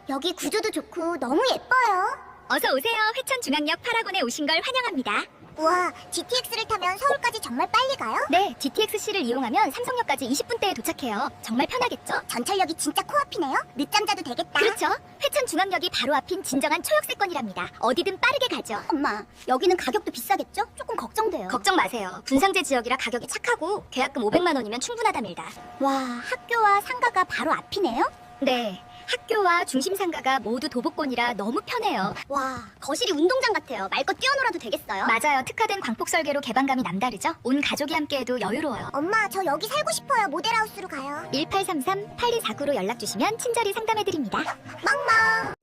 여기 구조도 좋고 너무 예뻐요. 어서 오세요. 회천중앙역 8학원에 오신 걸 환영합니다. 우와, GTX를 타면 서울까지 정말 빨리 가요? 네, GTX-C를 이용하면 삼성역까지 20분대에 도착해요. 정말 편하겠죠? 전철역이 진짜 코앞이네요? 늦잠 자도 되겠다. 그렇죠. 회천중앙역이 바로 앞인 진정한 초역세권이랍니다. 어디든 빠르게 가죠. 엄마, 여기는 가격도 비싸겠죠? 조금 걱정돼요. 걱정 마세요. 분상제 지역이라 가격이 착하고 계약금 500만 원이면 충분하답니다. 와, 학교와 상가가 바로 앞이네요? 네, 학교와 중심 상가가 모두 도보권이라 너무 편해요. 와, 거실이 운동장 같아요. 말껏 뛰어놀아도 되겠어요? 맞아요. 특화된 광폭 설계로 개방감이 남다르죠? 온 가족이 함께해도 여유로워요. 엄마, 저 여기 살고 싶어요. 모델하우스로 가요. 1833-8249로 연락 주시면 친절히 상담해드립니다. 멍멍!